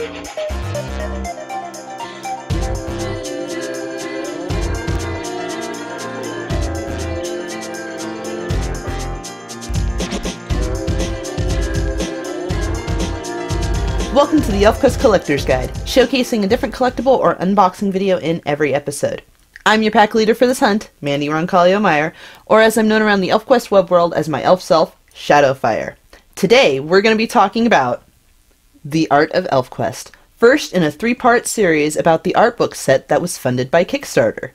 Welcome to the ElfQuest Collector's Guide, showcasing a different collectible or unboxing video in every episode. I'm your pack leader for this hunt, Mandy Roncalio-Meyer, or as I'm known around the ElfQuest web world as my elf self, Shadowfire. Today, we're going to be talking about the art of ElfQuest, first in a three-part series about the art book set that was funded by Kickstarter.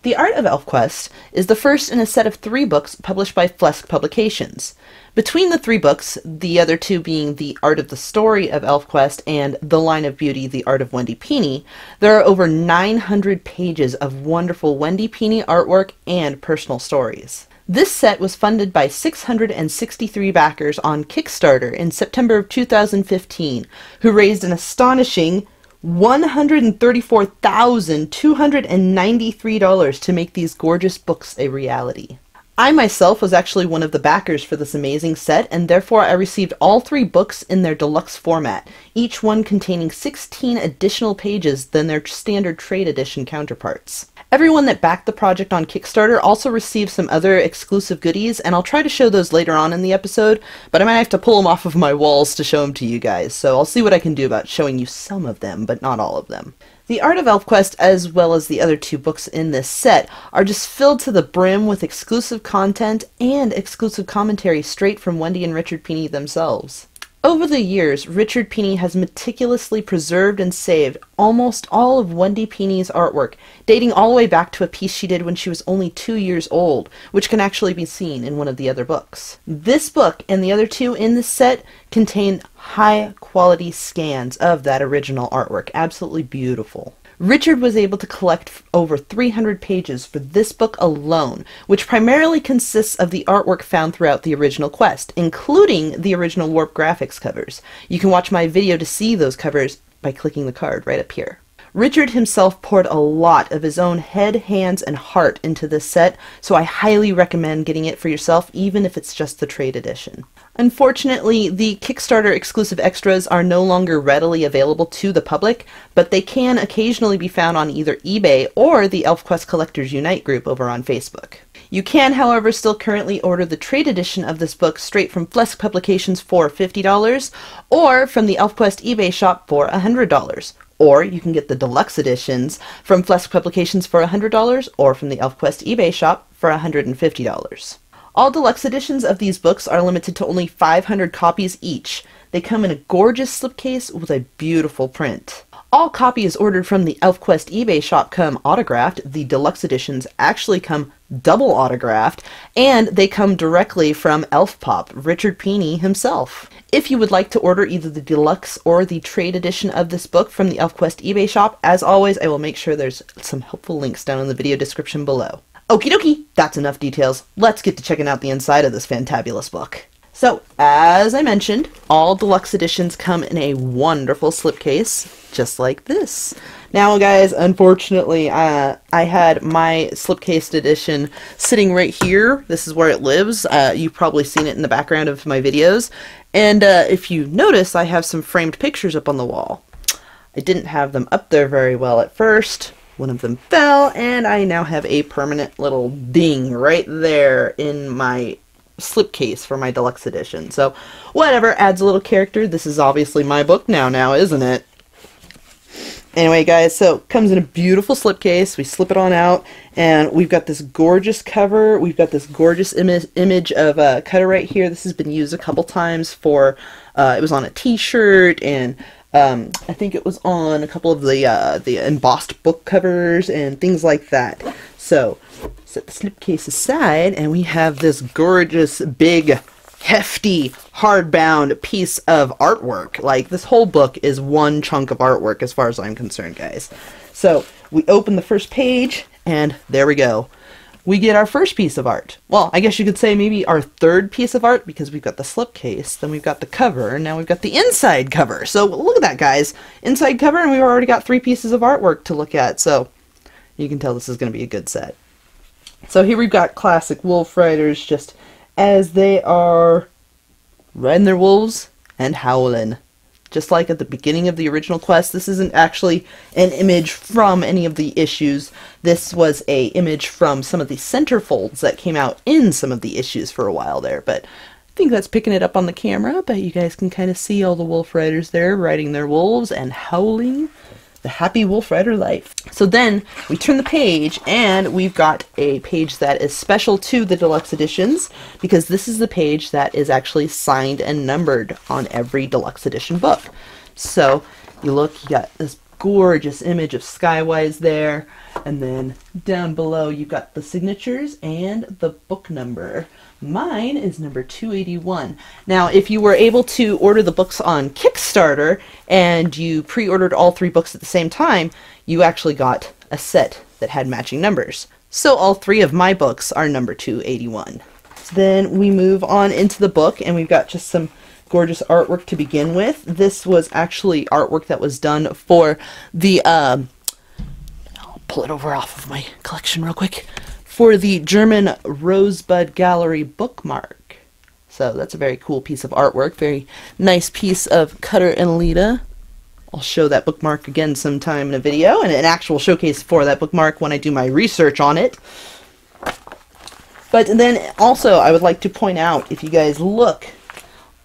The Art of ElfQuest is the first in a set of 3 books published by Flesk Publications. Between the 3 books, the other 2 being The Art of the Story of ElfQuest and The Line of Beauty, The Art of Wendy Pini, there are over 900 pages of wonderful Wendy Pini artwork and personal stories. This set was funded by 663 backers on Kickstarter in September of 2015, who raised an astonishing $134,293 to make these gorgeous books a reality. I myself was actually one of the backers for this amazing set, and therefore I received all 3 books in their deluxe format, each one containing 16 additional pages than their standard trade edition counterparts. Everyone that backed the project on Kickstarter also received some other exclusive goodies, and I'll try to show those later on in the episode, but I might have to pull them off of my walls to show them to you guys, so I'll see what I can do about showing you some of them, but not all of them. The Art of ElfQuest, as well as the other 2 books in this set, are just filled to the brim with exclusive content and exclusive commentary straight from Wendy and Richard Pini themselves. Over the years, Richard Pini has meticulously preserved and saved almost all of Wendy Pini's artwork, dating all the way back to a piece she did when she was only 2 years old, which can actually be seen in one of the other books. This book and the other 2 in this set contain high-quality scans of that original artwork. Absolutely beautiful. Richard was able to collect over 300 pages for this book alone, which primarily consists of the artwork found throughout the original quest, including the original Warp Graphics covers. You can watch my video to see those covers by clicking the card right up here. Richard himself poured a lot of his own head, hands, and heart into this set, so I highly recommend getting it for yourself, even if it's just the trade edition. Unfortunately, the Kickstarter exclusive extras are no longer readily available to the public, but they can occasionally be found on either eBay or the ElfQuest Collectors Unite group over on Facebook. You can, however, still currently order the trade edition of this book straight from Flesk Publications for $50, or from the ElfQuest eBay shop for $100. Or you can get the deluxe editions from Flesk Publications for $100, or from the ElfQuest eBay shop for $150. All deluxe editions of these books are limited to only 500 copies each. They come in a gorgeous slipcase with a beautiful print. All copies ordered from the ElfQuest eBay shop come autographed. The deluxe editions actually come double autographed, and they come directly from ElfPop, Richard Pini himself. If you would like to order either the deluxe or the trade edition of this book from the ElfQuest eBay shop, as always, I will make sure there's some helpful links down in the video description below. Okie dokie, that's enough details. Let's get to checking out the inside of this fantabulous book. So, as I mentioned, all deluxe editions come in a wonderful slipcase, just like this. Now guys, unfortunately, I had my slipcased edition sitting right here. This is where it lives. You've probably seen it in the background of my videos. And if you notice, I have some framed pictures up on the wall. I didn't have them up there very well at first. One of them fell, and I now have a permanent little ding right there in my slipcase for my deluxe edition. So, whatever, adds a little character. This is obviously my book now, isn't it? Anyway, guys, so comes in a beautiful slipcase. We slip it on out, and we've got this gorgeous cover. We've got this gorgeous image of Cutter right here. This has been used a couple times for, it was on a t-shirt, and I think it was on a couple of the embossed book covers and things like that. So, set the slipcase aside, and we have this gorgeous, big, hefty, hardbound piece of artwork. Like, this whole book is one chunk of artwork as far as I'm concerned, guys. So, we open the first page, and there we go. We get our first piece of art. Well, I guess you could say maybe our third piece of art, because we've got the slipcase, then we've got the cover, and now we've got the inside cover. So look at that, guys. Inside cover, and we've already got 3 pieces of artwork to look at. So you can tell this is going to be a good set. So here we've got classic wolf riders just as they are riding their wolves and howling. just like at the beginning of the original quest. This isn't actually an image from any of the issues. This was a image from some of the centerfolds that came out in some of the issues for a while there, but I think that's picking it up on the camera, but you guys can kind of see all the wolf riders there riding their wolves and howling the happy wolf rider life. So then we turn the page and we've got a page that is special to the deluxe editions, because this is the page that is actually signed and numbered on every deluxe edition book. So you look, you got this gorgeous image of Skywise there, and then down below you've got the signatures and the book number. Mine is number 281. Now, if you were able to order the books on Kickstarter and you pre-ordered all 3 books at the same time, you actually got a set that had matching numbers. So all 3 of my books are number 281. So then we move on into the book, and we've got just some gorgeous artwork to begin with. This was actually artwork that was done for the, I'll pull it over off of my collection real quick, for the German Rosebud Gallery bookmark. So that's a very cool piece of artwork, very nice piece of Cutter and Lita. I'll show that bookmark again sometime in a video, and an actual showcase for that bookmark when I do my research on it. But then also I would like to point out, if you guys look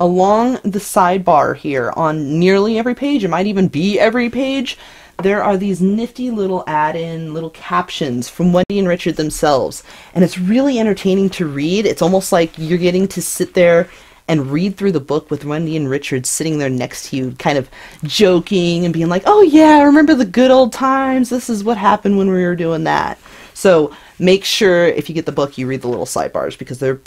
along the sidebar here on nearly every page, it might even be every page, there are these nifty little add-in little captions from Wendy and Richard themselves, and it's really entertaining to read. It's almost like you're getting to sit there and read through the book with Wendy and Richard sitting there next to you, kind of joking and being like, oh yeah, I remember the good old times, this is what happened when we were doing that. So make sure if you get the book you read the little sidebars, because they're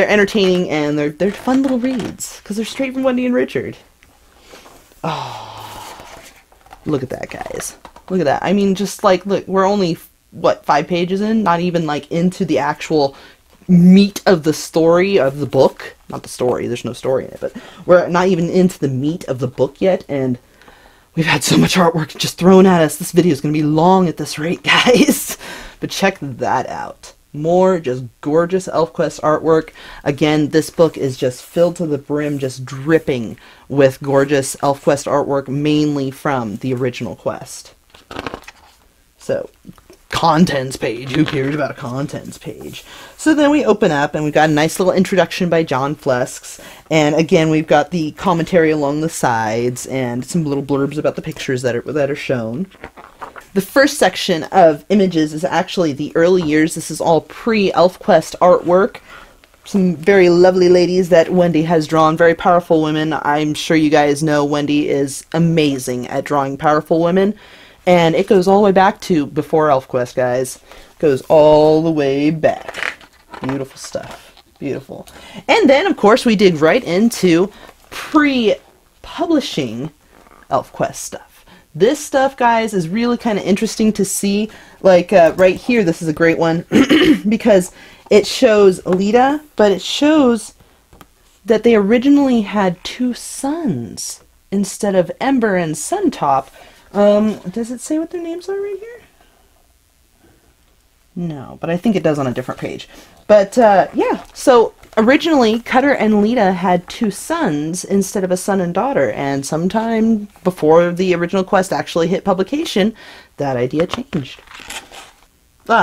entertaining and they're fun little reads, because they're straight from Wendy and Richard. Oh, look at that, guys. Look at that. I mean, just like, look, we're only, what, 5 pages in? Not even, like, into the actual meat of the story of the book. Not the story, there's no story in it, but we're not even into the meat of the book yet, and we've had so much artwork just thrown at us. This video is going to be long at this rate, guys. But check that out. More just gorgeous ElfQuest artwork. Again, this book is just filled to the brim, just dripping with gorgeous ElfQuest artwork, mainly from the original quest. So, contents page. Who cares about a contents page? So then we open up, and we've got a nice little introduction by John Flesk. And again, we've got the commentary along the sides, and some little blurbs about the pictures that are shown. The first section of images is actually the early years. This is all pre-ElfQuest artwork. Some very lovely ladies that Wendy has drawn, very powerful women. I'm sure you guys know Wendy is amazing at drawing powerful women. And it goes all the way back to before ElfQuest, guys. It goes all the way back. Beautiful stuff. Beautiful. And then, of course, we dig right into pre-publishing ElfQuest stuff. This stuff, guys, is really kind of interesting to see. Like, right here, this is a great one, because it shows Lita, but it shows that they originally had 2 sons instead of Ember and Suntop. Does it say what their names are right here? No, but I think it does on a different page. But, yeah, so originally, Cutter and Lita had 2 sons instead of a son and daughter, and sometime before the original quest actually hit publication, that idea changed.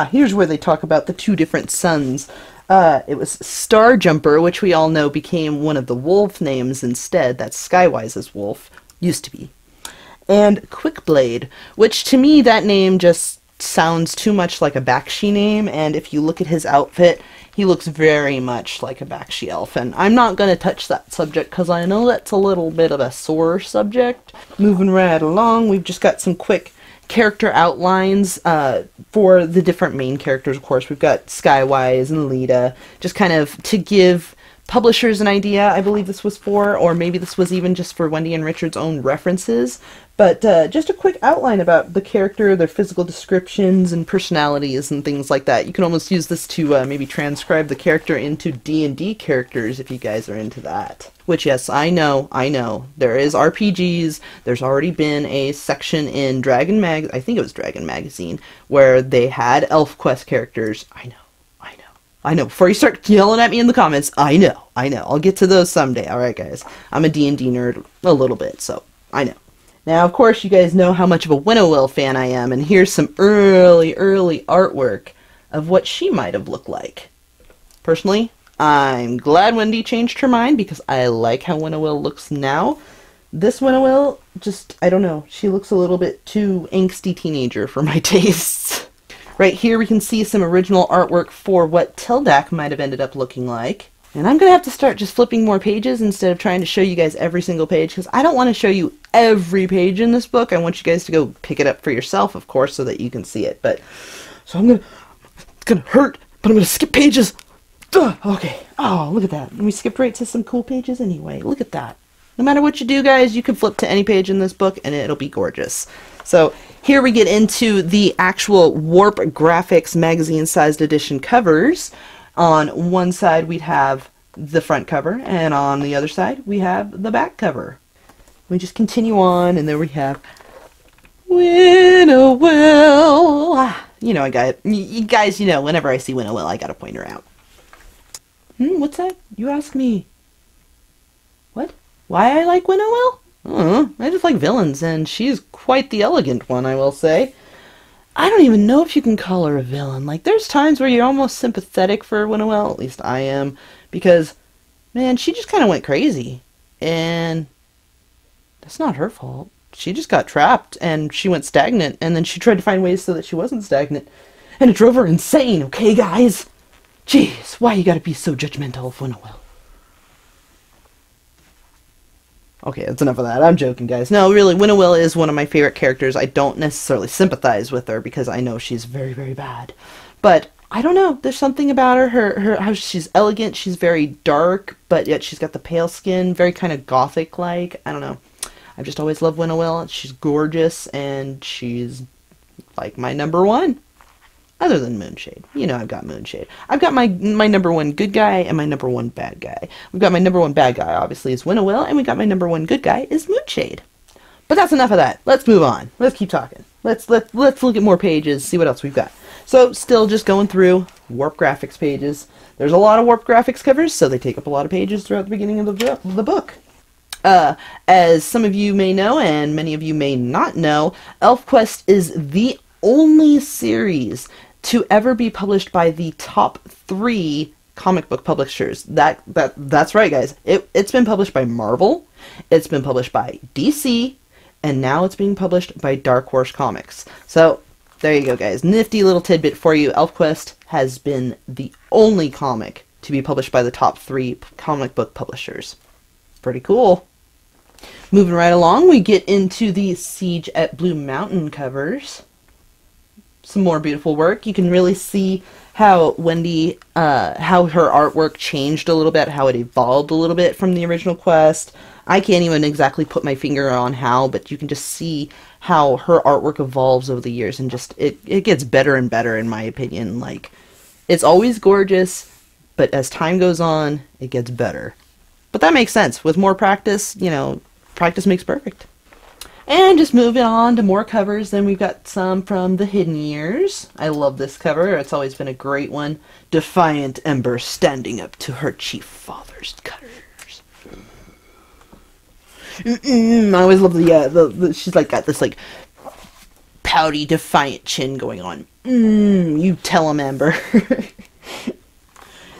Here's where they talk about the 2 different sons. It was Starjumper, which we all know became one of the wolf names instead. That's Skywise's wolf. Used to be. And Quickblade, which to me, that name just sounds too much like a Bakshi name, and if you look at his outfit, he looks very much like a Bakshi elf, and I'm not going to touch that subject because I know that's a little bit of a sore subject. Moving right along, we've just got some quick character outlines for the different main characters. Of course, we've got Skywise and Lita, just kind of to give publishers an idea, I believe this was for, or maybe this was even just for Wendy and Richard's own references. But just a quick outline about the character, their physical descriptions and personalities and things like that. You can almost use this to maybe transcribe the character into D&D characters if you guys are into that. Which, yes, I know, there is RPGs. There's already been a section in I think it was Dragon Magazine, where they had ElfQuest characters. I know. Before you start yelling at me in the comments, I know. I'll get to those someday. Alright, guys. I'm a D&D nerd a little bit, so I know. Now, of course, you guys know how much of a Winnowill fan I am, and here's some early artwork of what she might have looked like. Personally, I'm glad Wendy changed her mind because I like how Winnowill looks now. This Winnowill, just, I don't know, she looks a little bit too angsty teenager for my tastes. Right here we can see some original artwork for what Tildak might have ended up looking like. And I'm going to have to start just flipping more pages instead of trying to show you guys every single page, because I don't want to show you every page in this book. I want you guys to go pick it up for yourself, of course, so that you can see it. But, so it's going to hurt, but I'm going to skip pages. Ugh, okay. Oh, look at that. And we skipped right to some cool pages anyway. Look at that. No matter what you do, guys, you can flip to any page in this book and it'll be gorgeous. So here we get into the actual Warp Graphics magazine-sized edition covers. On one side we'd have the front cover, and on the other side we have the back cover. We just continue on, and there we have Winnowill. You know, you guys, you know, whenever I see Winnowill, I gotta point her out. What's that? You ask me. What? Why I like Winnowill? I just like villains, and she's quite the elegant one, I will say. I don't even know if you can call her a villain. Like, there's times where you're almost sympathetic for Winnowill, at least I am, because, man, she just kind of went crazy, and that's not her fault. She just got trapped, and she went stagnant, and then she tried to find ways so that she wasn't stagnant, and it drove her insane, okay, guys? Jeez, why you gotta be so judgmental of Winnowill? Okay, that's enough of that. I'm joking, guys. No, really, Winnowill is one of my favorite characters. I don't necessarily sympathize with her because I know she's very, very bad. But I don't know. There's something about her how she's elegant. She's very dark, but yet she's got the pale skin, very kind of gothic-like. I don't know. I've just always loved Winnowill. She's gorgeous, and she's like my number one. Other than Moonshade. You know I've got Moonshade. I've got my number one good guy and my number one bad guy. We've got my number one bad guy, obviously, is Winnowill, and we got my number one good guy is Moonshade. But that's enough of that. Let's move on. Let's keep talking. Let's look at more pages, see what else we've got. So, still just going through Warp Graphics pages. There's a lot of Warp Graphics covers, so they take up a lot of pages throughout the beginning of the book. As some of you may know, and many of you may not know, ElfQuest is the only series to ever be published by the top 3 comic book publishers. That's right, guys. It's been published by Marvel, it's been published by DC, and now it's being published by Dark Horse Comics. So, there you go, guys. Nifty little tidbit for you. ElfQuest has been the only comic to be published by the top 3 comic book publishers. Pretty cool. Moving right along, we get into the Siege at Blue Mountain covers. Some more beautiful work. You can really see how Wendy, how her artwork changed a little bit, how it evolved a little bit from the original quest. I can't even exactly put my finger on how, but you can just see how her artwork evolves over the years, and just, it gets better and better, in my opinion. Like, it's always gorgeous, but as time goes on, it gets better. But that makes sense. With more practice, you know, practice makes perfect. And just moving on to more covers, then we've got some from the Hidden Years. I love this cover. It's always been a great one. Defiant Ember standing up to her chief father's cutters. I always love the she's like got this like pouty, defiant chin going on. You tell him, Ember.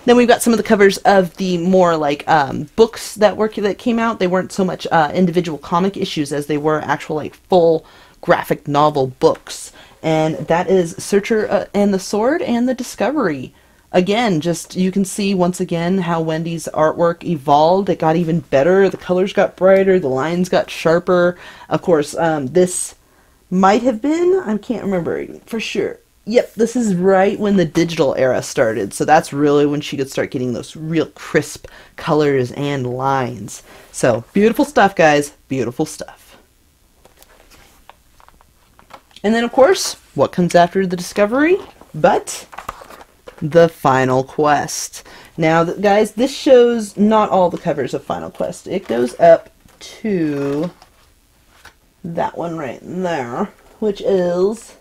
Then we've got some of the covers of the more like books that came out. They weren't so much individual comic issues as they were actual like full graphic novel books. And that is Searcher and the Sword and the Discovery. Again, just you can see once again how Wendy's artwork evolved. It got even better. The colors got brighter. The lines got sharper. Of course, this might have been, I can't remember for sure. Yep, this is right when the digital era started, so that's really when she could start getting those real crisp colors and lines. So, beautiful stuff, guys. Beautiful stuff. And then, of course, what comes after the Discovery? But the Final Quest. Now, guys, this shows not all the covers of Final Quest. It goes up to that one right there, which is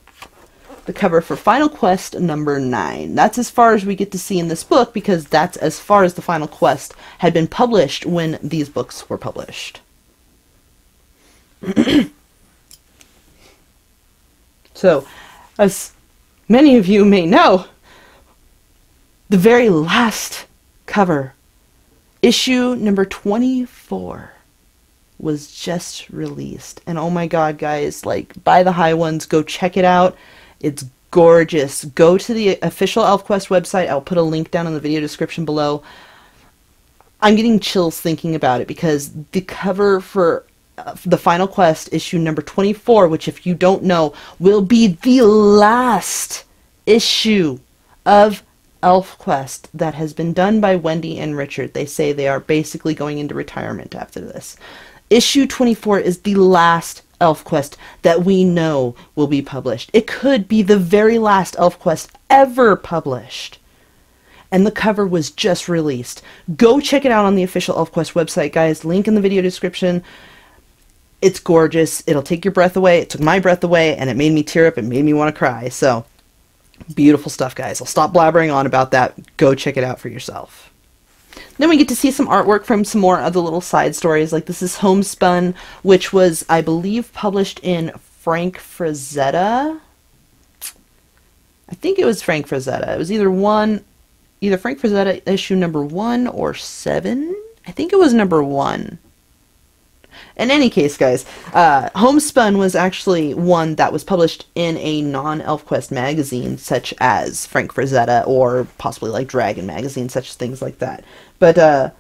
the cover for Final Quest number 9. That's as far as we get to see in this book, because that's as far as the Final Quest had been published when these books were published. So, as many of you may know, the very last cover, issue number 24, was just released. And oh my god, guys, like, buy the high ones, go check it out. It's gorgeous. Go to the official ElfQuest website. I'll put a link down in the video description below. I'm getting chills thinking about it, because the cover for the final quest, issue number 24, which, if you don't know, will be the last issue of ElfQuest that has been done by Wendy and Richard. They say they are basically going into retirement after this. Issue 24 is the last ElfQuest that we know will be published. It could be the very last ElfQuest ever published. And the cover was just released. Go check it out on the official ElfQuest website, guys. Link in the video description. It's gorgeous. It'll take your breath away. It took my breath away, and it made me tear up. It made me want to cry. So, beautiful stuff, guys. I'll stop blabbering on about that. Go check it out for yourself. Then we get to see some artwork from some more of the little side stories. Like, this is Homespun, which was, I believe, published in Frank Frazetta. I think it was Frank Frazetta. It was either Frank Frazetta issue number 1 or 7. I think it was number 1. In any case, guys, Homespun was actually one that was published in a non-ElfQuest magazine, such as Frank Frazetta, or possibly like Dragon magazine, such things like that. But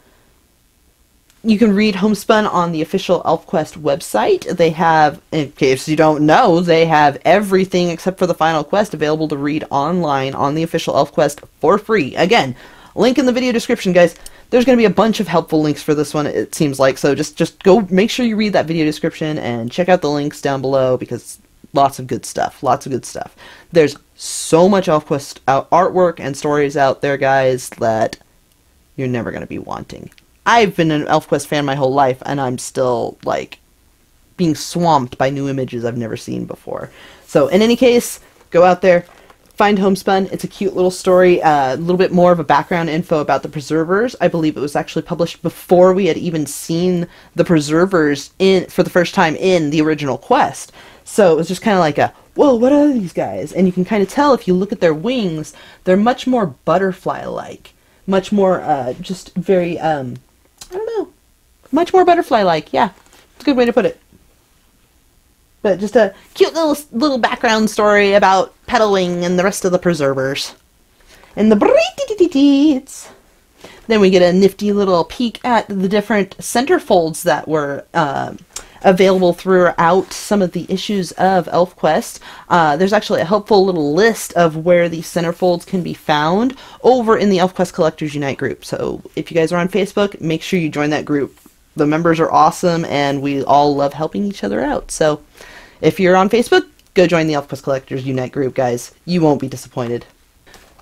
you can read Homespun on the official ElfQuest website. They have, in case you don't know, they have everything except for the final quest available to read online on the official ElfQuest for free. Again, link in the video description, guys. There's going to be a bunch of helpful links for this one, it seems like, so just go make sure you read that video description and check out the links down below, because lots of good stuff, lots of good stuff. There's so much ElfQuest artwork and stories out there, guys, that you're never going to be wanting. I've been an ElfQuest fan my whole life, and I'm still, like, being swamped by new images I've never seen before. So, in any case, go out there, find Homespun. It's a cute little story, a little bit more of a background info about the Preservers. I believe it was actually published before we had even seen the Preservers for the first time in the original quest. So it was just kind of like a, whoa, what are these guys? And you can kind of tell if you look at their wings, they're much more butterfly-like. Much more, just very, I don't know, much more butterfly-like. Yeah, it's a good way to put it. But just a cute little background story about pedaling and the rest of the Preservers. And the breeds. Then we get a nifty little peek at the different centerfolds that were available throughout some of the issues of ElfQuest. There's actually a helpful little list of where these centerfolds can be found over in the ElfQuest Collectors Unite group. So if you guys are on Facebook, make sure you join that group. The members are awesome, and we all love helping each other out. So if you're on Facebook, go join the ElfQuest Collectors Unite group, guys. You won't be disappointed.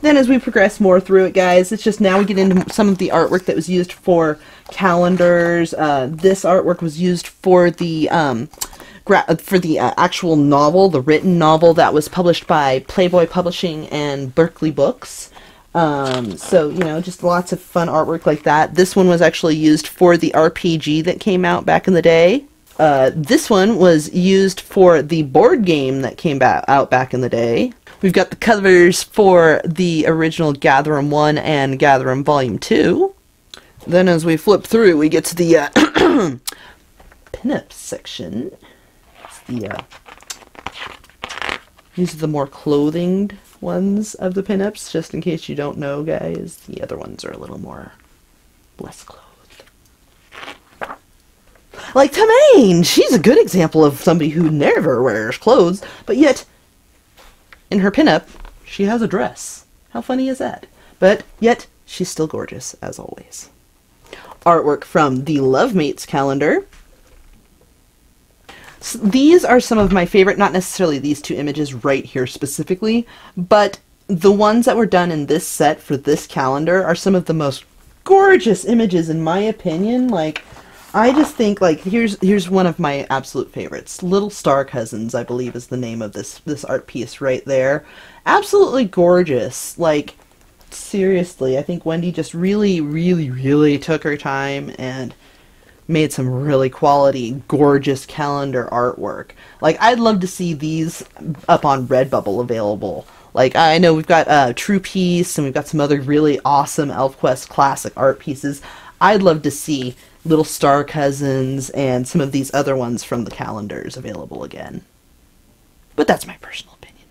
Then as we progress more through it, guys, it's just now we get into some of the artwork that was used for calendars. This artwork was used for the actual novel, the written novel that was published by Playboy Publishing and Berkeley Books. So, you know, just lots of fun artwork like that. This one was actually used for the RPG that came out back in the day. This one was used for the board game that came out back in the day. We've got the covers for the original Gatherum 1 and Gatherum Volume 2. Then as we flip through, we get to the pinup section. It's these are the more clothinged ones of the pinups, just in case you don't know, guys. The other ones are a little more less clothed. Like Tamaine! She's a good example of somebody who never wears clothes, but yet in her pinup, she has a dress. How funny is that? But yet, she's still gorgeous, as always. Artwork from the Lovemates calendar. So these are some of my favorite, not necessarily these two images right here specifically, but the ones that were done in this set for this calendar are some of the most gorgeous images in my opinion. Like, I just think, like, here's one of my absolute favorites. Little Star Cousins, I believe, is the name of this art piece right there. Absolutely gorgeous. Like, seriously, I think Wendy just really, really, really took her time and made some really quality, gorgeous calendar artwork. Like, I'd love to see these up on RedBubble available. Like, I know we've got True Peace, and we've got some other really awesome ElfQuest classic art pieces. I'd love to see Little Star Cousins and some of these other ones from the calendars available again. But that's my personal opinion.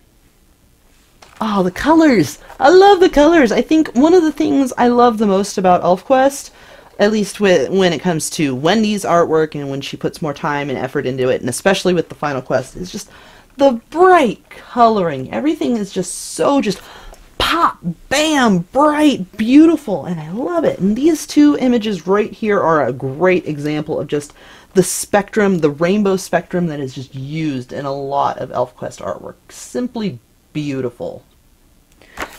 Oh, the colors! I love the colors! I think one of the things I love the most about ElfQuest, at least when it comes to Wendy's artwork and when she puts more time and effort into it, and especially with the final quest, is just the bright coloring. Everything is just so pop, bam, bright, beautiful, and I love it. And these two images right here are a great example of just the spectrum, the rainbow spectrum that is just used in a lot of ElfQuest artwork. Simply beautiful.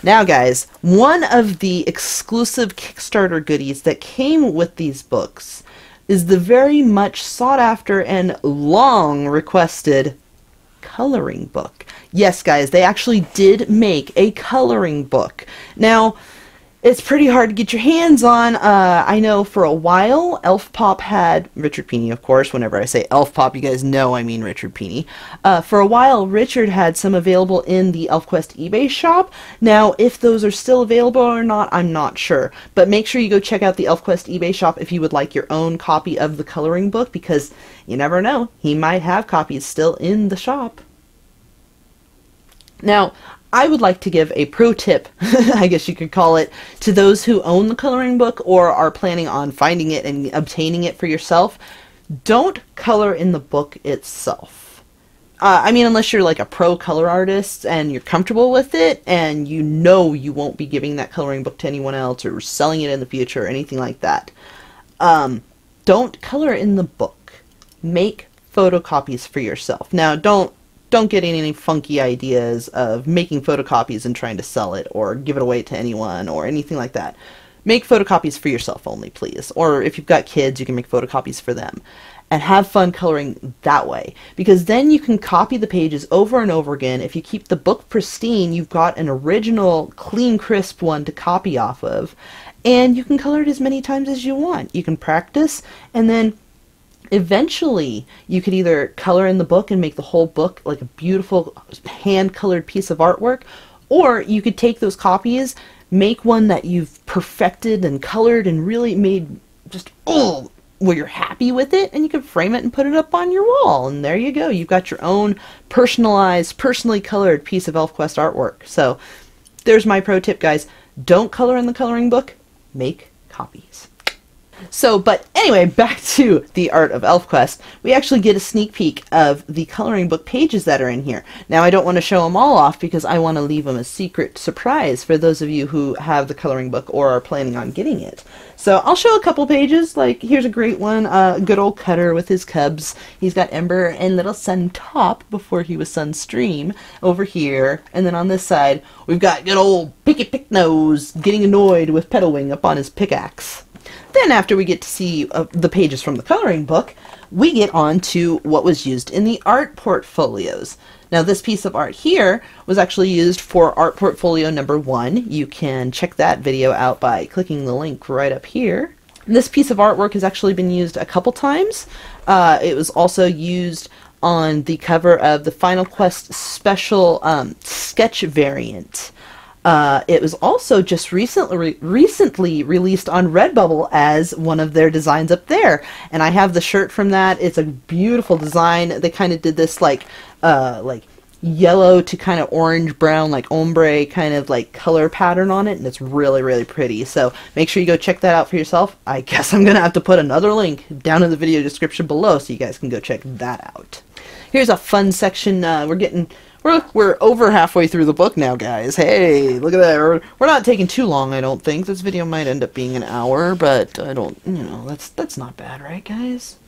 Now guys, one of the exclusive Kickstarter goodies that came with these books is the very much sought after and long requested coloring book. Yes guys, they actually did make a coloring book. Now, it's pretty hard to get your hands on. I know for a while, ElfPop had, Richard Pini of course, whenever I say ElfPop you guys know I mean Richard Pini. For a while, Richard had some available in the ElfQuest eBay shop. Now, if those are still available or not, I'm not sure. But make sure you go check out the ElfQuest eBay shop if you would like your own copy of the coloring book, because you never know, he might have copies still in the shop. Now, I would like to give a pro tip, I guess you could call it, to those who own the coloring book or are planning on finding it and obtaining it for yourself. Don't color in the book itself. I mean, unless you're like a pro color artist and you're comfortable with it and you know you won't be giving that coloring book to anyone else or selling it in the future or anything like that. Don't color in the book. Make photocopies for yourself. Now, don't get any funky ideas of making photocopies and trying to sell it or give it away to anyone or anything like that. Make photocopies for yourself only, please. Or if you've got kids, you can make photocopies for them. And have fun coloring that way. Because then you can copy the pages over and over again. If you keep the book pristine, you've got an original, clean, crisp one to copy off of. And you can color it as many times as you want. You can practice, and then eventually, you could either color in the book and make the whole book like a beautiful hand-colored piece of artwork, or you could take those copies, make one that you've perfected and colored and really made just, oh, where you're happy with it, and you can frame it and put it up on your wall, and there you go. You've got your own personalized, personally colored piece of ElfQuest artwork. So, there's my pro tip, guys. Don't color in the coloring book, make copies. So, but anyway, back to the art of ElfQuest. We actually get a sneak peek of the coloring book pages that are in here. Now, I don't want to show them all off because I want to leave them a secret surprise for those of you who have the coloring book or are planning on getting it. So, I'll show a couple pages. Like, here's a great one. Good old Cutter with his cubs. He's got Ember and little Sun Top before he was Sunstream over here. And then on this side, we've got good old Picky Pick Nose getting annoyed with Petalwing up on his pickaxe. Then after we get to see the pages from the coloring book, we get on to what was used in the art portfolios. Now this piece of art here was actually used for art portfolio number 1. You can check that video out by clicking the link right up here. This piece of artwork has actually been used a couple times. It was also used on the cover of the Final Quest special sketch variant. It was also just recently released on RedBubble as one of their designs up there, and I have the shirt from that. It's a beautiful design. They kind of did this like yellow to kind of orange brown, like ombre kind of like color pattern on it, and it's really, really pretty. So make sure you go check that out for yourself. I guess I'm gonna have to put another link down in the video description below so you guys can go check that out. Here's a fun section. We're over halfway through the book now, guys. Hey, look at that. We're not taking too long, I don't think. This video might end up being an hour, but I don't, you know, that's not bad, right, guys?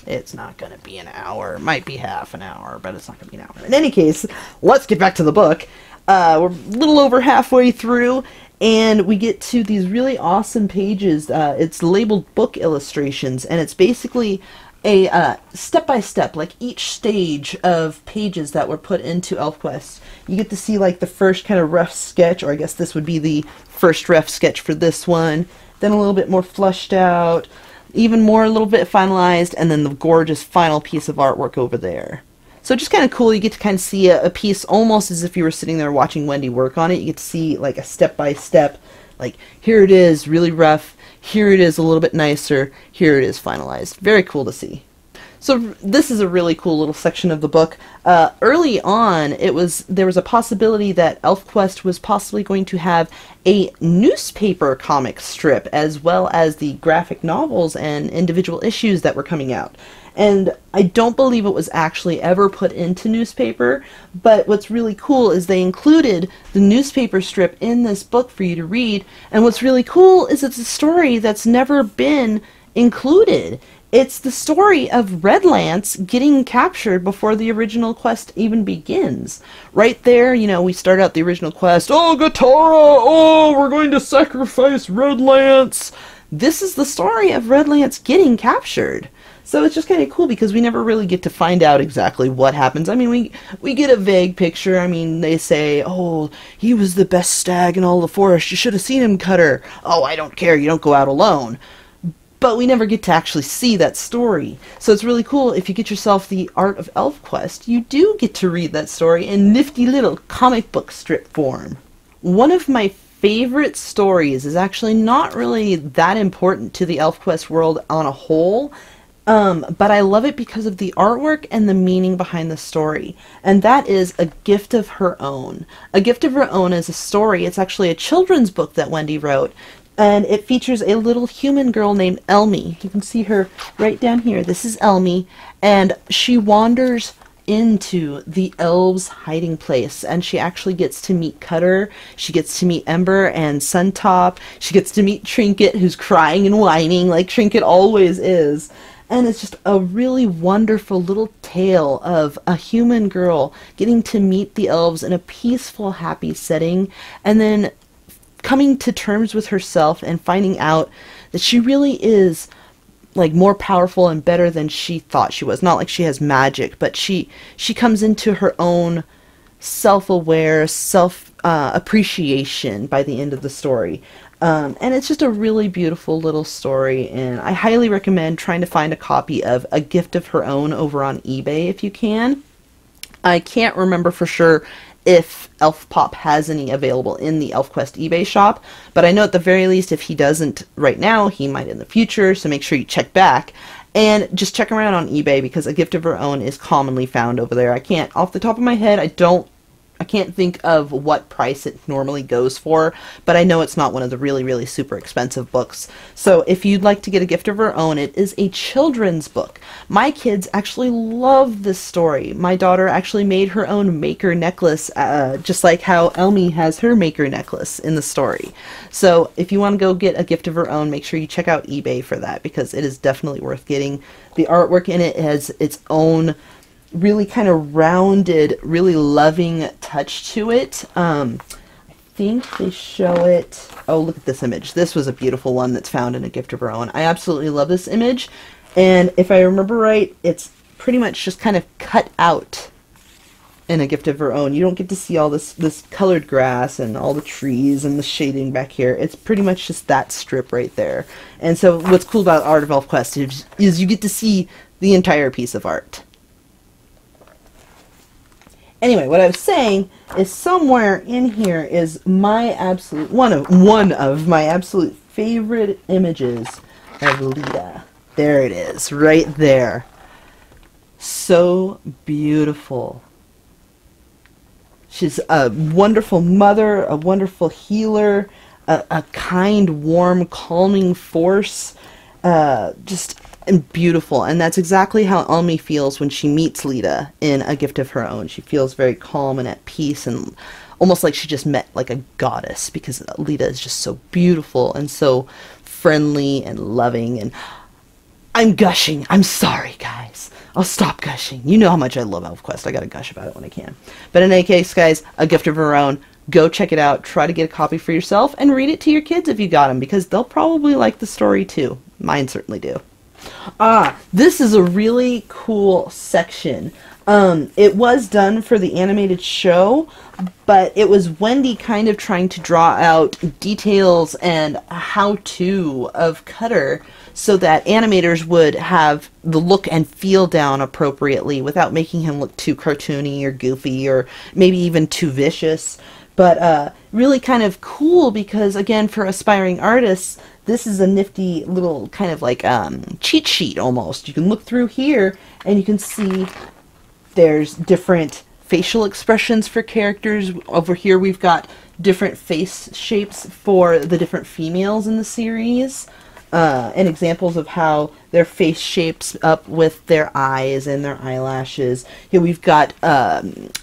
It's not going to be an hour. It might be half an hour, but it's not going to be an hour. In any case, let's get back to the book. We're a little over halfway through, and we get to these really awesome pages. It's labeled book illustrations, and it's basically a step-by-step, like each stage of pages that were put into ElfQuest. You get to see like the first kind of rough sketch, or I guess this would be the first rough sketch for this one, then a little bit more fleshed out, even more, a little bit finalized, and then the gorgeous final piece of artwork over there. So just kind of cool. You get to kind of see a piece almost as if you were sitting there watching Wendy work on it. You get to see like a step-by-step, like here it is, really rough, here it is a little bit nicer, here it is finalized. Very cool to see. So this is a really cool little section of the book. Early on, there was a possibility that ElfQuest was possibly going to have a newspaper comic strip, as well as the graphic novels and individual issues that were coming out. And I don't believe it was actually ever put into newspaper, but what's really cool is they included the newspaper strip in this book for you to read, and what's really cool is it's a story that's never been included. It's the story of Redlance getting captured before the original quest even begins. Right there, you know, we start out the original quest, oh, Gatara, oh, we're going to sacrifice Redlance. This is the story of Redlance getting captured. So it's just kind of cool because we never really get to find out exactly what happens. I mean, we get a vague picture. I mean, they say, oh, he was the best stag in all the forest. You should have seen him, Cutter. Oh, I don't care. You don't go out alone. But we never get to actually see that story. So it's really cool. If you get yourself the Art of ElfQuest, you do get to read that story in nifty little comic book strip form. One of my favorite stories is actually not really that important to the ElfQuest world on a whole, but I love it because of the artwork and the meaning behind the story. And that is A Gift of Her Own. A Gift of Her Own is a story. It's actually a children's book that Wendy wrote. And it features a little human girl named Elmy. You can see her right down here. This is Elmy. And she wanders into the elves' hiding place. And she actually gets to meet Cutter. She gets to meet Ember and Suntop. She gets to meet Trinket, who's crying and whining like Trinket always is. And it's just a really wonderful little tale of a human girl getting to meet the elves in a peaceful, happy setting. And then coming to terms with herself and finding out that she really is like more powerful and better than she thought she was. Not like she has magic, but she comes into her own self-aware, appreciation by the end of the story. And it's just a really beautiful little story, and I highly recommend trying to find a copy of A Gift of Her Own over on eBay if you can. I can't remember for sure if ElfPop has any available in the ElfQuest eBay shop, but I know at the very least if he doesn't right now, he might in the future, so make sure you check back. And just check around on eBay because A Gift of Her Own is commonly found over there. I can't, off the top of my head, I can't think of what price it normally goes for, but I know it's not one of the really, really super expensive books. So if you'd like to get A Gift of Her Own, it is a children's book. My kids actually love this story. My daughter actually made her own maker necklace, just like how Elmy has her maker necklace in the story. So if you want to go get A Gift of Her Own, make sure you check out eBay for that because it is definitely worth getting. The artwork in it has its own really kind of rounded, really loving touch to it. I think they show it. Oh, look at this image. This was a beautiful one that's found in A Gift of Her Own. I absolutely love this image. And if I remember right, it's pretty much just kind of cut out in A Gift of Her Own. You don't get to see all this colored grass and all the trees and the shading back here. It's pretty much just that strip right there. And so what's cool about Art of ElfQuest is you get to see the entire piece of art. Anyway, what I was saying is somewhere in here is my absolute one of my absolute favorite images of Lita. There it is, right there. So beautiful. She's a wonderful mother, a wonderful healer, a kind, warm, calming force. Just beautiful, and that's exactly how Elmy feels when she meets Lita in A Gift of Her Own. She feels very calm and at peace, and almost like she just met like a goddess, because Lita is just so beautiful and so friendly and loving. And I'm gushing. I'm sorry, guys. I'll stop gushing. You know how much I love ElfQuest. I gotta gush about it when I can. But in any case, guys, A Gift of Her Own. Go check it out. Try to get a copy for yourself and read it to your kids if you got them, because they'll probably like the story too. Mine certainly do. This is a really cool section. It was done for the animated show, but it was Wendy kind of trying to draw out details and how-to of Cutter so that animators would have the look and feel down appropriately without making him look too cartoony or goofy or maybe even too vicious. But really kind of cool because, again, for aspiring artists, this is a nifty little kind of like cheat sheet almost. You can look through here and you can see there's different facial expressions for characters. Over here we've got different face shapes for the different females in the series. And examples of how their face shapes up with their eyes and their eyelashes. Here we've got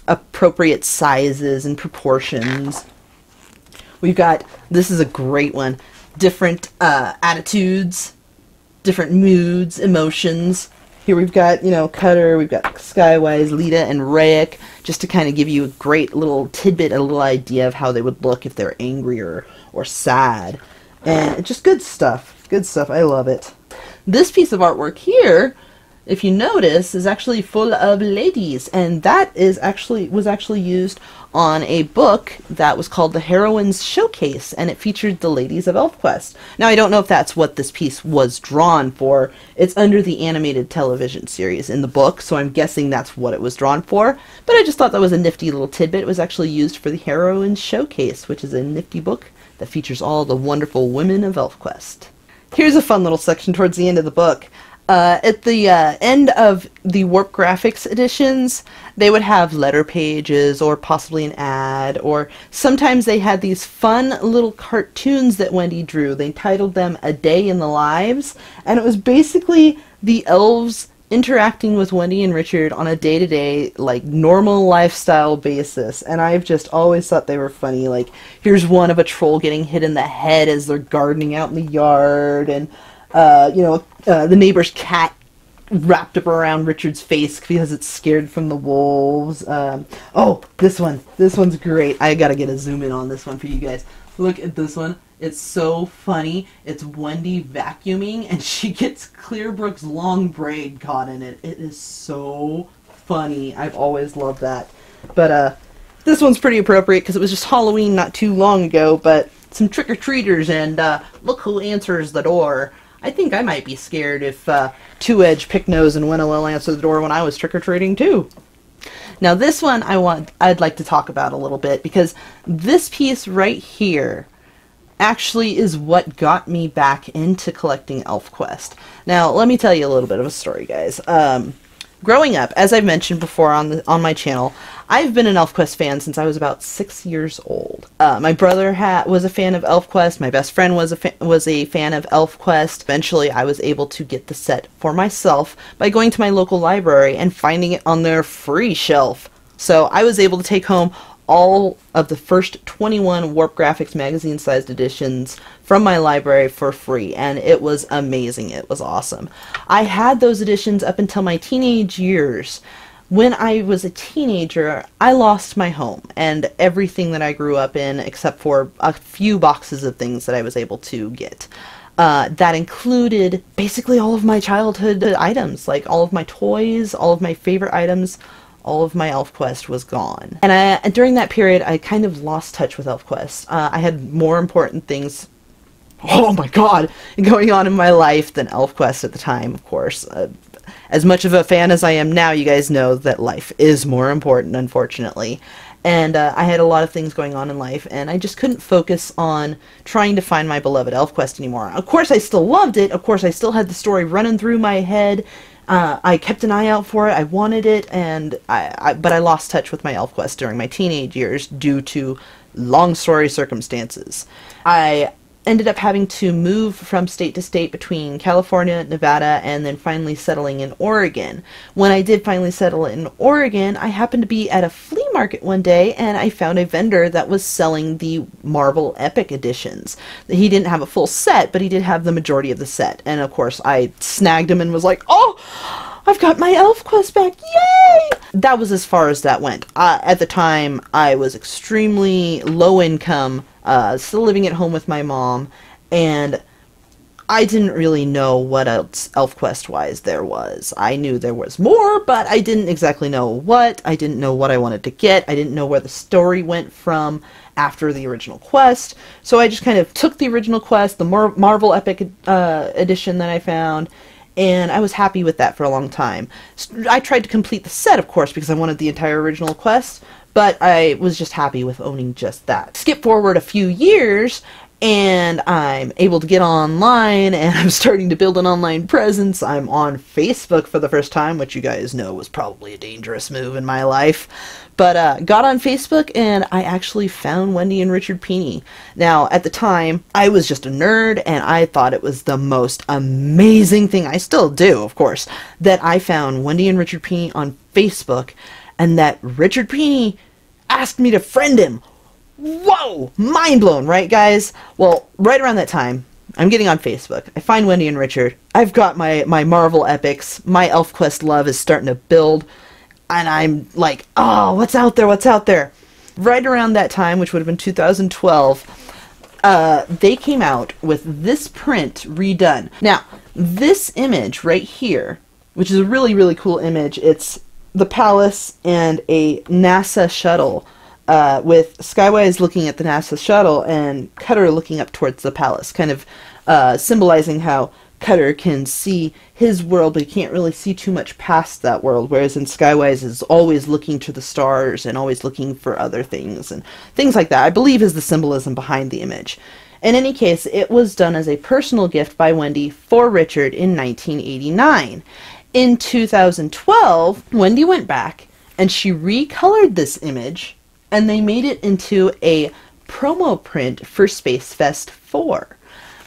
appropriate sizes and proportions. We've got, this is a great one, different attitudes, different moods, emotions. Here we've got, you know, Cutter, we've got Skywise, Lita, and Rayek, just to kind of give you a great little tidbit, a little idea of how they would look if they're angry or sad. And it's just good stuff. Good stuff. I love it. This piece of artwork here, if you notice, is actually full of ladies, and that was actually used on a book that was called The Heroines Showcase, and it featured the ladies of ElfQuest. Now, I don't know if that's what this piece was drawn for. It's under the animated television series in the book, so I'm guessing that's what it was drawn for. But I just thought that was a nifty little tidbit. It was actually used for the Heroines Showcase, which is a nifty book that features all the wonderful women of ElfQuest. Here's a fun little section towards the end of the book. At the end of the Warp Graphics editions, they would have letter pages or possibly an ad, or sometimes they had these fun little cartoons that Wendy drew. They titled them A Day in the Lives, and it was basically the elves interacting with Wendy and Richard on a day-to-day, like, normal lifestyle basis, and I've just always thought they were funny. Like, here's one of a troll getting hit in the head as they're gardening out in the yard, and the neighbor's cat wrapped up around Richard's face because it's scared from the wolves. Oh, this one's great. I gotta get a zoom in on this one for you guys. Look at this one. It's so funny. It's Wendy vacuuming, and she gets Clearbrook's long braid caught in it. It is so funny. I've always loved that. But this one's pretty appropriate because it was just Halloween not too long ago, but some trick-or-treaters, and look who answers the door. I think I might be scared if Two-Edge, Picknose, and Winnow answered the door when I was trick-or-treating too. Now this one I'd like to talk about a little bit, because this piece right here actually is what got me back into collecting ElfQuest. Now let me tell you a little bit of a story, guys. Growing up, as I've mentioned before on my channel, I've been an ElfQuest fan since I was about 6 years old. My brother was a fan of ElfQuest. My best friend was a fan of ElfQuest. Eventually, I was able to get the set for myself by going to my local library and finding it on their free shelf. So I was able to take home all of the first 21 Warp Graphics magazine-sized editions from my library for free, and it was amazing. It was awesome. I had those editions up until my teenage years. When I was a teenager, I lost my home and everything that I grew up in, except for a few boxes of things that I was able to get. That included basically all of my childhood items, like all of my toys, all of my favorite items. All of my ElfQuest was gone. And during that period, I kind of lost touch with ElfQuest. I had more important things, oh my god, going on in my life than ElfQuest at the time, of course. As much of a fan as I am now, you guys know that life is more important, unfortunately. And I had a lot of things going on in life, and I just couldn't focus on trying to find my beloved ElfQuest anymore. Of course, I still loved it. Of course, I still had the story running through my head. I kept an eye out for it. I wanted it, and but I lost touch with my ElfQuest during my teenage years due to long story circumstances. I ended up having to move from state to state between California, Nevada, and then finally settling in Oregon. When I did finally settle in Oregon, I happened to be at a flea market one day, and I found a vendor that was selling the Marvel Epic editions. He didn't have a full set, but he did have the majority of the set. And of course, I snagged him and was like, oh, I've got my ElfQuest back, yay! That was as far as that went. At the time, I was extremely low income, still living at home with my mom, and I didn't really know what else ElfQuest-wise there was. I knew there was more, but I didn't exactly know what. I didn't know what I wanted to get. I didn't know where the story went from after the original quest. So I just kind of took the original quest, the Marvel Epic edition that I found, and I was happy with that for a long time. I tried to complete the set, of course, because I wanted the entire original quest, but I was just happy with owning just that. Skip forward a few years, and I'm able to get online, and I'm starting to build an online presence. I'm on Facebook for the first time, which you guys know was probably a dangerous move in my life. But got on Facebook, and I actually found Wendy and Richard Pini. Now, at the time, I was just a nerd, and I thought it was the most amazing thing, I still do, of course, that I found Wendy and Richard Pini on Facebook, and that Richard Pini asked me to friend him. Whoa! Mind blown, right, guys? Well, right around that time, I'm getting on Facebook. I find Wendy and Richard. I've got my Marvel epics. My ElfQuest love is starting to build. And I'm like, oh, what's out there? What's out there? Right around that time, which would have been 2012, they came out with this print redone. Now, this image right here, which is a really, really cool image, it's the palace and a NASA shuttle, with Skywise looking at the NASA shuttle and Cutter looking up towards the palace, kind of symbolizing how Cutter can see his world, but he can't really see too much past that world, whereas in Skywise is always looking to the stars and always looking for other things and things like that, I believe is the symbolism behind the image. In any case, it was done as a personal gift by Wendy for Richard in 1989. In 2012, Wendy went back and she recolored this image, and they made it into a promo print for Space Fest 4.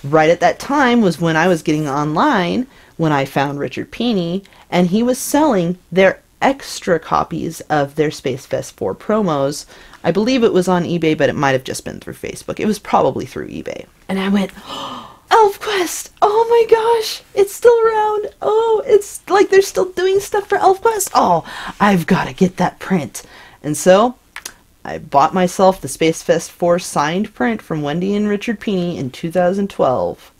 Right at that time was when I was getting online, when I found Richard Pini, and he was selling their extra copies of their Space Fest 4 promos. I believe it was on eBay, but it might have just been through Facebook. It was probably through eBay. And I went, oh, ElfQuest! Oh my gosh! It's still around! Oh, it's like they're still doing stuff for ElfQuest! Oh, I've got to get that print! And so I bought myself the Space Fest 4 signed print from Wendy and Richard Pini in 2012.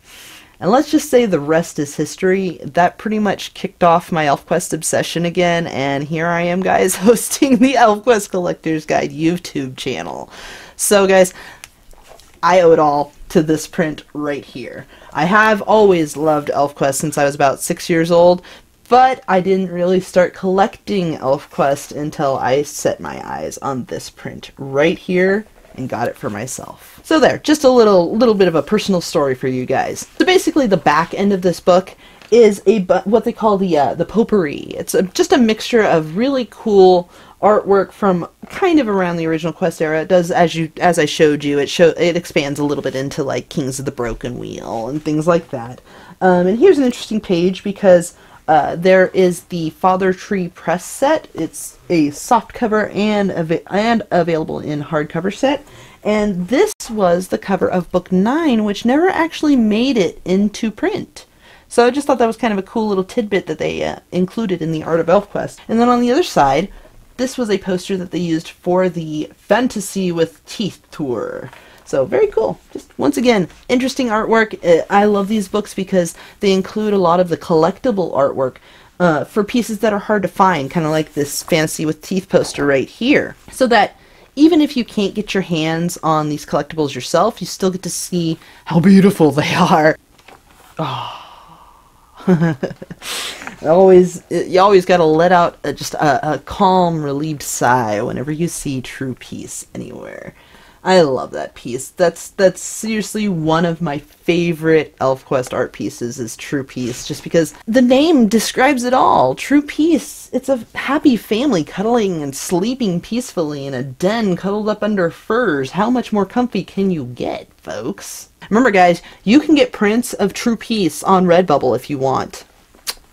And let's just say the rest is history. That pretty much kicked off my ElfQuest obsession again, and here I am, guys, hosting the ElfQuest Collector's Guide YouTube channel. So, guys, I owe it all to this print right here. I have always loved ElfQuest since I was about 6 years old, but I didn't really start collecting ElfQuest until I set my eyes on this print right here and got it for myself. So there, just a little bit of a personal story for you guys. So basically the back end of this book is what they call the potpourri. It's just a mixture of really cool artwork from kind of around the original Quest era. It does, as I showed you, it expands a little bit into like Kings of the Broken Wheel and things like that. And here's an interesting page because there is the Father Tree Press set. It's a softcover and available in hardcover set. And this was the cover of book 9, which never actually made it into print. So I just thought that was kind of a cool little tidbit that they included in the Art of ElfQuest. And then on the other side, this was a poster that they used for the Fantasy with Teeth tour. So very cool. Just once again, interesting artwork. I love these books because they include a lot of the collectible artwork for pieces that are hard to find, kind of like this Fantasy with Teeth poster right here. So that even if you can't get your hands on these collectibles yourself, you still get to see how beautiful they are. Oh. you always got to let out just a calm, relieved sigh whenever you see True Peace anywhere. I love that piece. That's seriously one of my favorite ElfQuest art pieces is True Peace, just because the name describes it all. True Peace. It's a happy family cuddling and sleeping peacefully in a den cuddled up under furs. How much more comfy can you get, folks? Remember, guys, you can get prints of True Peace on RedBubble if you want.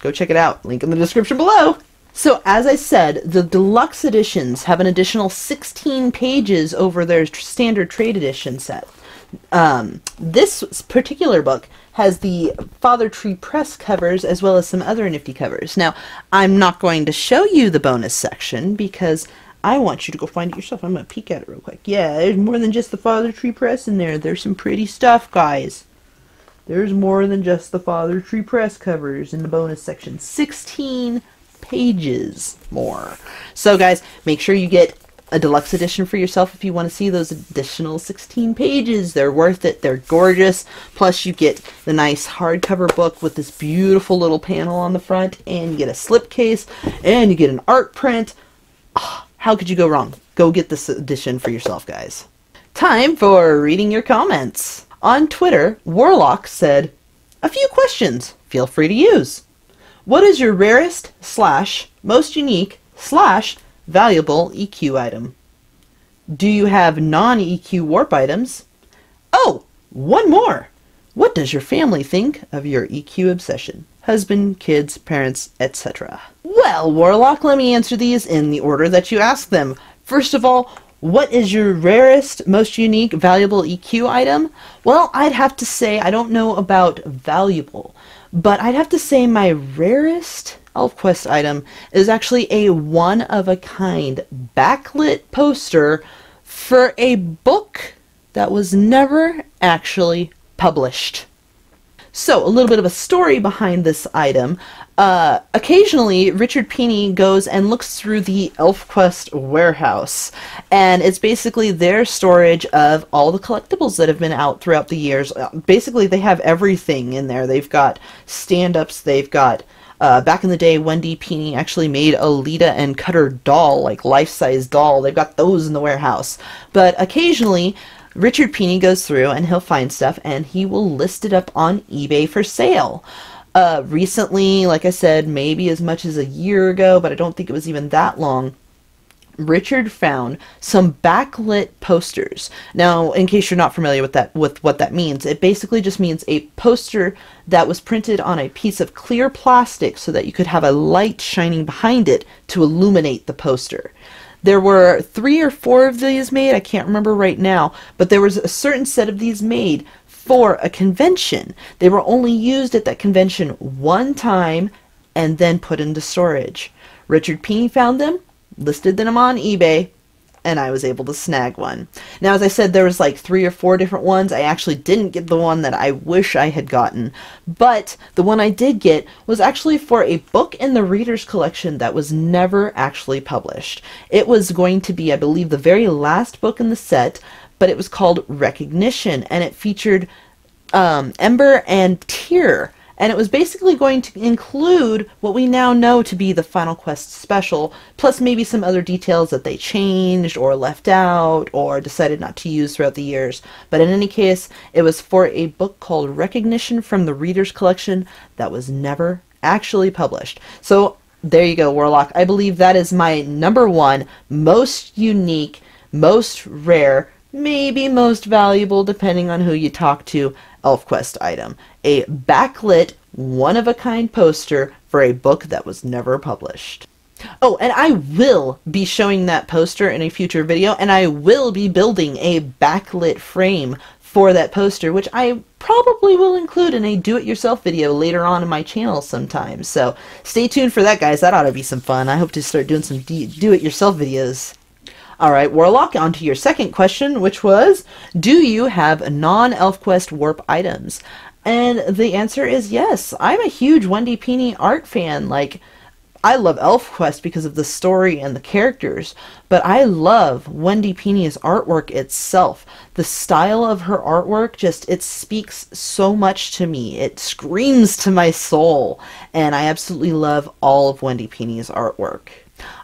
Go check it out. Link in the description below. So, as I said, the deluxe editions have an additional 16 pages over their standard trade edition set. This particular book has the Father Tree Press covers as well as some other nifty covers. Now, I'm not going to show you the bonus section because I want you to go find it yourself. I'm going to peek at it real quick. Yeah, there's more than just the Father Tree Press in there. There's some pretty stuff, guys. There's more than just the Father Tree Press covers in the bonus section. 16 pages more. So guys, make sure you get a deluxe edition for yourself if you want to see those additional 16 pages. They're worth it. They're gorgeous. Plus you get the nice hardcover book with this beautiful little panel on the front, and you get a slipcase, and you get an art print. Oh, how could you go wrong? Go get this edition for yourself, guys. Time for reading your comments. On Twitter, Warlock said, "A few questions. Feel free to use. What is your rarest / most unique / valuable EQ item? Do you have non-EQ warp items? Oh, one more. What does your family think of your EQ obsession? Husband, kids, parents, etc." Well, Warlock, let me answer these in the order that you asked them. First of all, what is your rarest, most unique, valuable EQ item? Well, I'd have to say, I don't know about valuable, but I'd have to say my rarest ElfQuest item is actually a one-of-a-kind backlit poster for a book that was never actually published. So, a little bit of a story behind this item. Occasionally, Richard Pini goes and looks through the ElfQuest warehouse, and it's basically their storage of all the collectibles that have been out throughout the years. Basically, they have everything in there. They've got stand-ups, they've got back in the day, Wendy Pini actually made a Lita and Cutter doll, like life-size doll. They've got those in the warehouse. But occasionally, Richard Pini goes through and he'll find stuff and he will list it up on eBay for sale. Recently, like I said, maybe as much as a year ago, but I don't think it was even that long, Richard found some backlit posters. Now, in case you're not familiar with what that means, it basically just means a poster that was printed on a piece of clear plastic so that you could have a light shining behind it to illuminate the poster. There were 3 or 4 of these made, I can't remember right now, but there was a certain set of these made for a convention. They were only used at that convention one time and then put into storage. Richard Pini found them, listed them on eBay, and I was able to snag one. Now, as I said, there was like 3 or 4 different ones. I actually didn't get the one that I wish I had gotten, but the one I did get was actually for a book in the Reader's Collection that was never actually published. It was going to be, I believe, the very last book in the set, but it was called Recognition, and it featured Ember and Tyr. And it was basically going to include what we now know to be the Final Quest special, plus maybe some other details that they changed or left out or decided not to use throughout the years. But in any case, it was for a book called Recognition from the Reader's Collection that was never actually published. So there you go, Warlock. I believe that is my #1 most unique, most rare, maybe most valuable, depending on who you talk to, ElfQuest item. A backlit, one-of-a-kind poster for a book that was never published. Oh, and I will be showing that poster in a future video, and I will be building a backlit frame for that poster, which I probably will include in a do-it-yourself video later on in my channel sometime. So stay tuned for that, guys. That ought to be some fun. I hope to start doing some do-it-yourself videos. Alright, Warlock, on to your second question, which was, do you have non-ElfQuest warp items? And the answer is yes. I'm a huge Wendy Pini art fan. Like, I love ElfQuest because of the story and the characters, but I love Wendy Pini's artwork itself. The style of her artwork, just, it speaks so much to me. It screams to my soul, and I absolutely love all of Wendy Pini's artwork.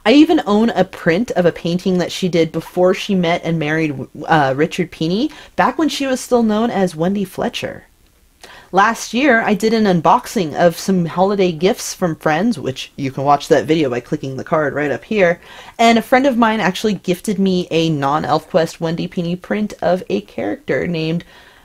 I even own a print of a painting that she did before she met and married Richard Pini, back when she was still known as Wendy Fletcher. Last year, I did an unboxing of some holiday gifts from friends, which you can watch that video by clicking the card right up here, and a friend of mine actually gifted me a non-ElfQuest Wendy Pini print of a character named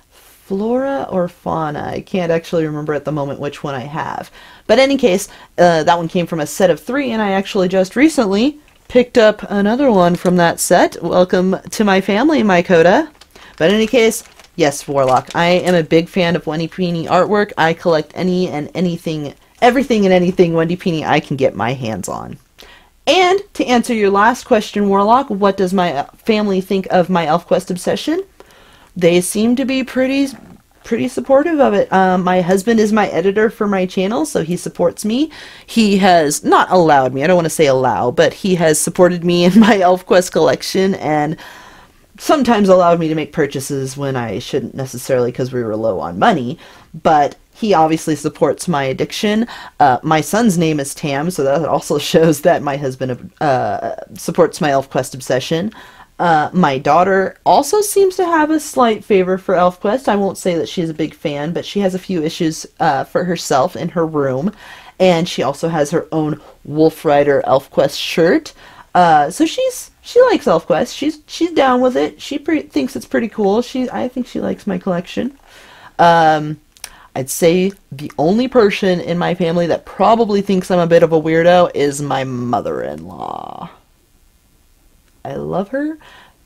Flora or Fauna. I can't actually remember at the moment which one I have. But in any case, that one came from a set of 3, and I actually just recently picked up another one from that set. Welcome to my family, my Coda. But in any case, yes, Warlock, I am a big fan of Wendy Pini artwork. I collect any and anything, everything and anything Wendy Pini I can get my hands on. And to answer your last question, Warlock, what does my family think of my ElfQuest obsession? They seem to be pretty pretty supportive of it. My husband is my editor for my channel, so he supports me. He has not allowed me, I don't want to say allow, but he has supported me in my ElfQuest collection and sometimes allowed me to make purchases when I shouldn't necessarily because we were low on money, but he obviously supports my addiction. My son's name is Tam, so that also shows that my husband supports my ElfQuest obsession. My daughter also seems to have a slight favor for ElfQuest. I won't say that she's a big fan, but she has a few issues for herself in her room, and she also has her own Wolf Rider ElfQuest shirt. So she likes ElfQuest. She's down with it. She thinks it's pretty cool. I think she likes my collection. I'd say the only person in my family that probably thinks I'm a bit of a weirdo is my mother-in-law. I love her,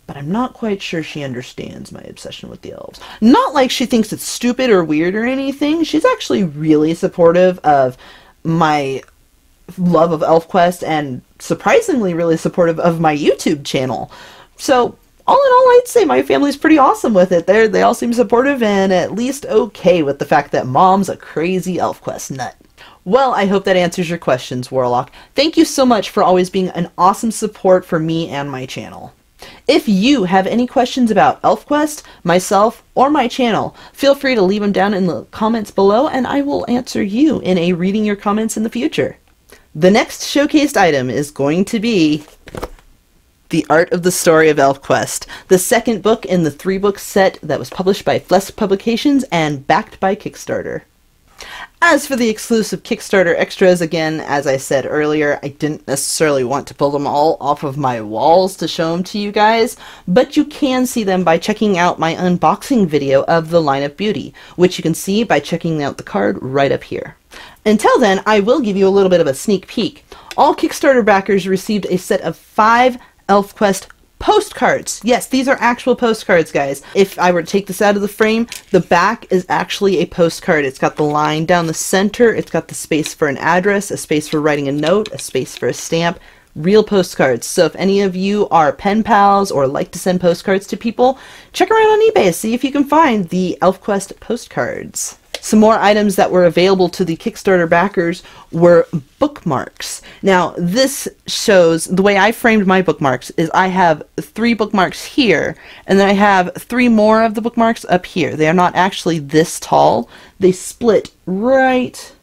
but I'm not quite sure she understands my obsession with the elves. Not like she thinks it's stupid or weird or anything. She's actually really supportive of my love of ElfQuest and surprisingly really supportive of my YouTube channel. So all in all, I'd say my family's pretty awesome with it. They all seem supportive and at least okay with the fact that Mom's a crazy ElfQuest nut. Well, I hope that answers your questions, Warlock. Thank you so much for always being an awesome support for me and my channel. If you have any questions about ElfQuest, myself, or my channel, feel free to leave them down in the comments below and I will answer you in a reading your comments in the future. The next showcased item is going to be The Art of the Story of ElfQuest, the second book in the 3-book set that was published by Flesk Publications and backed by Kickstarter. As for the exclusive Kickstarter extras, again, as I said earlier, I didn't necessarily want to pull them all off of my walls to show them to you guys, but you can see them by checking out my unboxing video of the Line of Beauty, which you can see by checking out the card right up here. Until then, I will give you a little bit of a sneak peek. All Kickstarter backers received a set of 5 ElfQuest postcards. Yes, these are actual postcards, guys. If I were to take this out of the frame, the back is actually a postcard. It's got the line down the center, it's got the space for an address, a space for writing a note, a space for a stamp. Real postcards. So if any of you are pen pals or like to send postcards to people, check around on eBay, see if you can find the ElfQuest postcards. Some more items that were available to the Kickstarter backers were bookmarks. Now, this shows, the way I framed my bookmarks is I have 3 bookmarks here, and then I have 3 more of the bookmarks up here. They are not actually this tall. They split right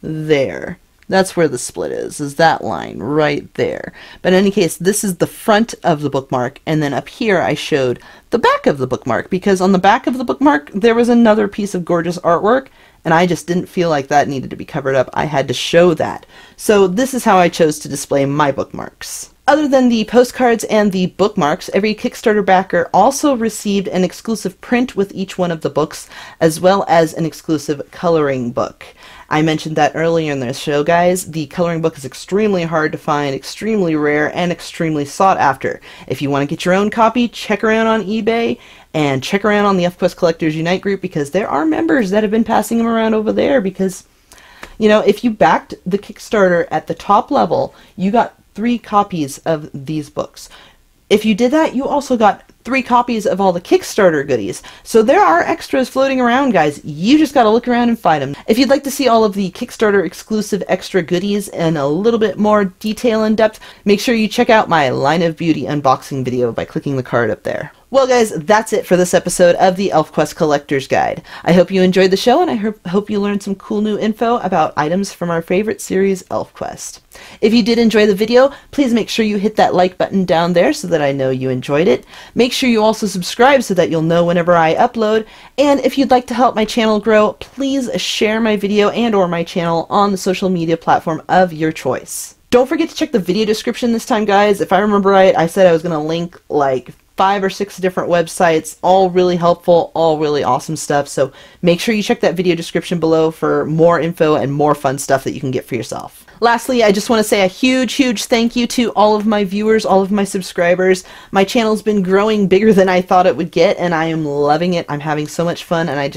there. That's where the split is that line right there. But in any case, this is the front of the bookmark, and then up here I showed the back of the bookmark, because on the back of the bookmark there was another piece of gorgeous artwork, and I just didn't feel like that needed to be covered up. I had to show that. So this is how I chose to display my bookmarks. Other than the postcards and the bookmarks, every Kickstarter backer also received an exclusive print with each one of the books, as well as an exclusive coloring book. I mentioned that earlier in the show, guys. The coloring book is extremely hard to find, extremely rare, and extremely sought after. If you want to get your own copy, check around on eBay and check around on the ElfQuest Collectors Unite group, because there are members that have been passing them around over there, because, you know, if you backed the Kickstarter at the top level, you got 3 copies of these books. If you did that, you also got 3 copies of all the Kickstarter goodies. So there are extras floating around, guys. You just gotta look around and find them. If you'd like to see all of the Kickstarter exclusive extra goodies in a little bit more detail and depth, make sure you check out my Line of Beauty unboxing video by clicking the card up there. Well, guys, that's it for this episode of the ElfQuest Collector's Guide. I hope you enjoyed the show, and I hope you learned some cool new info about items from our favorite series, ElfQuest. If you did enjoy the video, please make sure you hit that like button down there so that I know you enjoyed it. Make sure you also subscribe so that you'll know whenever I upload. And if you'd like to help my channel grow, please share my video and/or my channel on the social media platform of your choice. Don't forget to check the video description this time, guys. If I remember right, I said I was going to link like 5 or 6 different websites, all really helpful, all really awesome stuff. So make sure you check that video description below for more info and more fun stuff that you can get for yourself. Lastly, I just want to say a huge thank you to all of my viewers, all of my subscribers. My channel's been growing bigger than I thought it would get, and I am loving it. I'm having so much fun, and I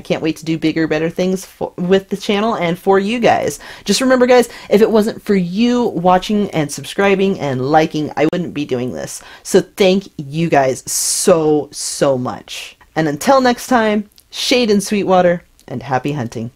can't wait to do bigger, better things with the channel and for you guys. Just remember, guys, if it wasn't for you watching and subscribing and liking, I wouldn't be doing this. So thank you guys so much. And until next time, shade in Sweetwater, and happy hunting.